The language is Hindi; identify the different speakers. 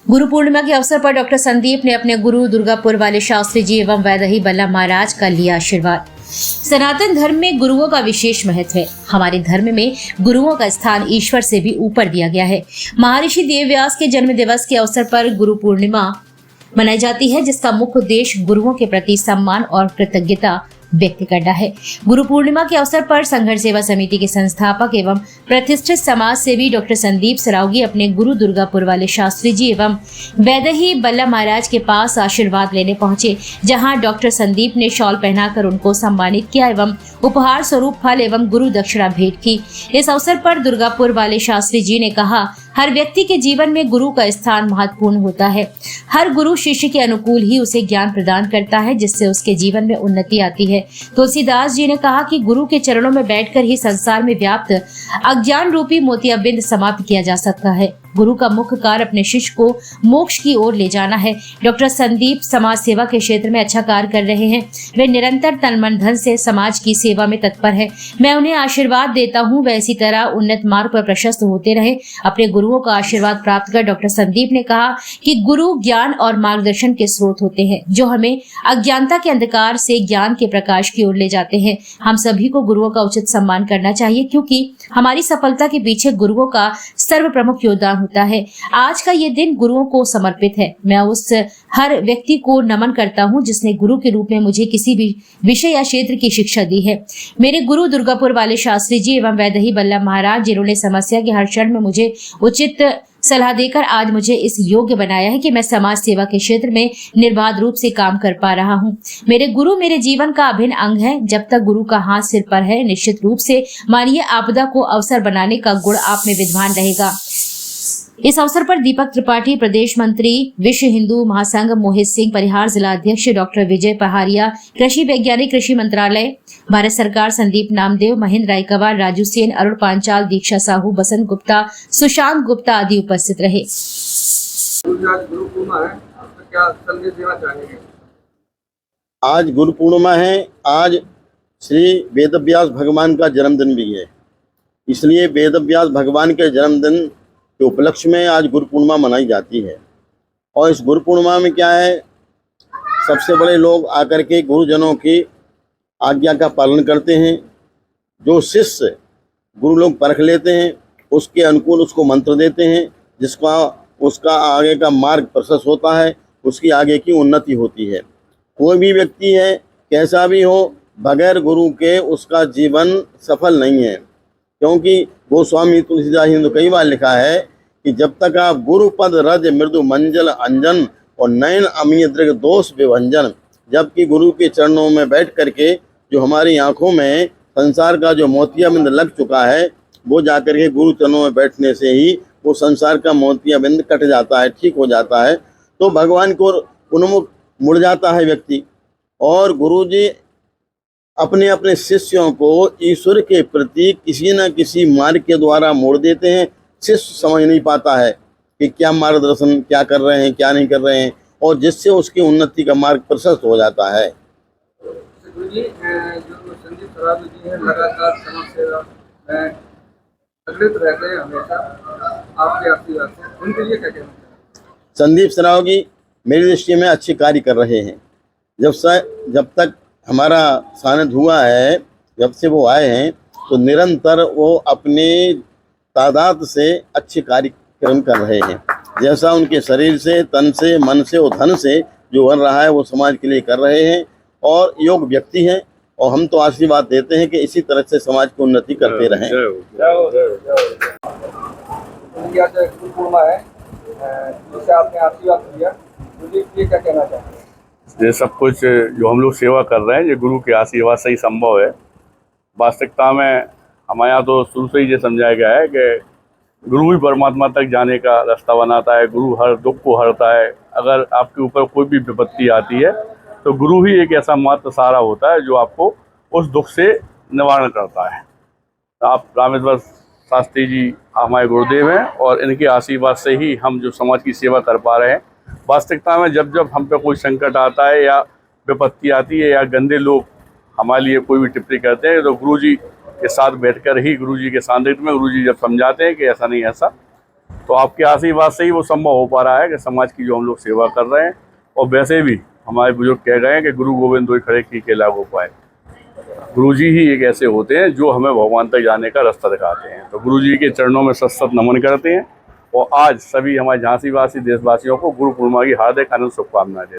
Speaker 1: गुरु पूर्णिमा के अवसर पर डॉक्टर संदीप ने अपने गुरु दुर्गापुर वाले शास्त्री जी एवं वैदही बल्ला महाराज का लिया आशीर्वाद। सनातन धर्म में गुरुओं का विशेष महत्व है। हमारे धर्म में गुरुओं का स्थान ईश्वर से भी ऊपर दिया गया है। महर्षि देवव्यास के जन्म दिवस के अवसर पर गुरु पूर्णिमा मनाई जाती है, जिसका मुख्य उद्देश्य गुरुओं के प्रति सम्मान और कृतज्ञता व्यक्त करना है। गुरु पूर्णिमा के अवसर पर संघर्ष सेवा समिति के संस्थापक एवं प्रतिष्ठित समाज सेवी डॉक्टर संदीप सरावगी अपने गुरु दुर्गापुर वाले शास्त्री जी एवं वैदही बल्ला महाराज के पास आशीर्वाद लेने पहुंचे, जहां डॉक्टर संदीप ने शॉल पहनाकर उनको सम्मानित किया एवं उपहार स्वरूप फल एवं गुरु दक्षिणा भेंट की। इस अवसर पर दुर्गापुर वाले शास्त्री जी ने कहा, हर व्यक्ति के जीवन में गुरु का स्थान महत्वपूर्ण होता है। हर गुरु शिष्य के अनुकूल ही उसे ज्ञान प्रदान करता है, जिससे उसके जीवन में उन्नति आती है। तुलसीदास जी ने कहा कि गुरु के चरणों में बैठकर ही संसार में व्याप्त अज्ञान रूपी मोतियाबिंद समाप्त किया जा सकता है। गुरु का मुख्य कार्य अपने शिष्य को मोक्ष की ओर ले जाना है। डॉक्टर संदीप समाज सेवा के क्षेत्र में अच्छा कार्य कर रहे हैं। वे निरंतर तन मन धन से समाज की सेवा में तत्पर है। मैं उन्हें आशीर्वाद देता हूं, वे इसी तरह उन्नत मार्ग पर प्रशस्त होते रहे। अपने गुरुओं का आशीर्वाद प्राप्त कर डॉक्टर संदीप ने कहा कि गुरु ज्ञान और मार्गदर्शन के स्रोत होते हैं, जो हमें अज्ञानता के अंधकार से ज्ञान के प्रकाश की ओर ले जाते हैं। हम सभी को गुरुओं का उचित सम्मान करना चाहिए, क्योंकि हमारी सफलता के पीछे गुरुओं का सर्व प्रमुख योगदान होता है। आज का ये दिन गुरुओं को समर्पित है। मैं उस हर व्यक्ति को नमन करता हूँ जिसने गुरु के रूप में मुझे किसी भी विषय या क्षेत्र की शिक्षा दी है। मेरे गुरु दुर्गापुर वाले शास्त्री जी एवं वैदही बल्ला महाराज, जिन्होंने समस्या के हर क्षण में मुझे उचित सलाह देकर आज मुझे इस योग्य बनाया है कि मैं समाज सेवा के क्षेत्र में निर्बाध रूप से काम कर पा रहा हूँ। मेरे गुरु मेरे जीवन का अभिन्न अंग है। जब तक गुरु का हाथ सिर पर है, निश्चित रूप से मानवीय आपदा को अवसर बनाने का गुण आप में विद्वान रहेगा। इस अवसर पर दीपक त्रिपाठी, प्रदेश मंत्री, विश्व हिंदू महासंघ मोहित सिंह, परिहार जिला अध्यक्ष डॉक्टर विजय पहाड़िया, कृषि वैज्ञानिक, कृषि मंत्रालय, भारत सरकार, संदीप नामदेव, महेंद्र रायकवार, राजू सेन, अरुण पांचाल, दीक्षा साहू, बसंत गुप्ता, सुशांत गुप्ता आदि उपस्थित रहे।
Speaker 2: आज गुरु पूर्णिमा है। आज श्री वेदव्यास भगवान का जन्मदिन भी है, इसलिए वेदव्यास भगवान के जन्मदिन के उपलक्ष्य में आज गुरु पूर्णिमा मनाई जाती है। और इस गुरु पूर्णिमा में क्या है, सबसे बड़े लोग आकर के गुरुजनों की आज्ञा का पालन करते हैं। जो शिष्य गुरु लोग परख लेते हैं, उसके अनुकूल उसको मंत्र देते हैं, जिसका उसका आगे का मार्ग प्रशस्त होता है, उसकी आगे की उन्नति होती है। कोई भी व्यक्ति है, कैसा भी हो, बगैर गुरु के उसका जीवन सफल नहीं है। क्योंकि गोस्वामी तुलसीदास ने तो कई बार लिखा है कि जब तक आप गुरु पद रज मृदु मंजल अंजन और नयन अमीय दृग दोष विभंजन, जबकि गुरु के चरणों में बैठ करके जो हमारी आंखों में संसार का जो मोतियाबिंद लग चुका है, वो जाकर के गुरु चरणों में बैठने से ही वो संसार का मोतियाबिंद कट जाता है, ठीक हो जाता है। तो भगवान को उन्मुख मुड़ जाता है व्यक्ति। और गुरु जी अपने अपने शिष्यों को ईश्वर के प्रति किसी न किसी मार्ग के द्वारा मोड़ देते हैं। शिष्य समझ नहीं पाता है कि क्या मार्गदर्शन क्या कर रहे हैं, क्या नहीं कर रहे हैं, और जिससे उसकी उन्नति का मार्ग प्रशस्त हो जाता है।
Speaker 3: जो संदीप सरावगी जी हैं, लगातार समाज सेवा में अग्रसर रहते हैं हमेशा आपके आशीर्वाद से, उनके लिए क्या कहना है? संदीप
Speaker 2: सरावगी मेरी दृष्टि में अच्छे कार्य कर रहे हैं। जब तक हमारा सानिध्य हुआ है, जब से वो आए हैं, तो निरंतर वो अपने तादाद से अच्छे कार्यक्रम कर रहे हैं। जैसा उनके शरीर से, तन से, मन से और धन से जो बन रहा है, वो समाज के लिए कर रहे हैं और योग व्यक्ति हैं। और हम तो आशीर्वाद देते हैं कि इसी तरह से समाज की उन्नति करते रहें।
Speaker 3: आपने आशीर्वाद दिया, मुझे क्या कहना चाहते हैं?
Speaker 4: ये सब कुछ जो हम लोग सेवा कर रहे हैं, ये गुरु के आशीर्वाद से ही संभव है। वास्तविकता में हमारे यहाँ तो शुरू से ही ये समझाया गया है कि गुरु ही परमात्मा तक जाने का रास्ता बनाता है। गुरु हर दुख को हरता है। अगर आपके ऊपर कोई भी विपत्ति आती है तो गुरु ही एक ऐसा मात्र सहारा होता है जो आपको उस दुख से निवारण करता है। आप रामेश्वर शास्त्री जी हमारे गुरुदेव हैं और इनके आशीर्वाद से ही हम जो समाज की सेवा कर पा रहे हैं। वास्तविकता में जब जब हम पे कोई संकट आता है या विपत्ति आती है या गंदे लोग हमारे लिए कोई भी टिप्पणी करते हैं, तो गुरुजी के साथ बैठकर ही, गुरुजी के सानिध्य में गुरुजी जब समझाते हैं कि ऐसा नहीं ऐसा, तो आपके आशीर्वाद से ही वो संभव हो पा रहा है कि समाज की जो हम लोग सेवा कर रहे हैं। और वैसे भी हमारे बुजुर्ग कह गए हैं कि गुरु गोविंद दोई खड़े की के लागू पाए। गुरु जी ही एक ऐसे होते हैं जो हमें भगवान तक जाने का रास्ता दिखाते हैं। तो गुरु जी के चरणों में सत नमन करते हैं और आज सभी हमारे झांसी वासी देशवासियों को गुरु पूर्णिमा की हार्दिक आनंद शुभकामनाएं देते हैं।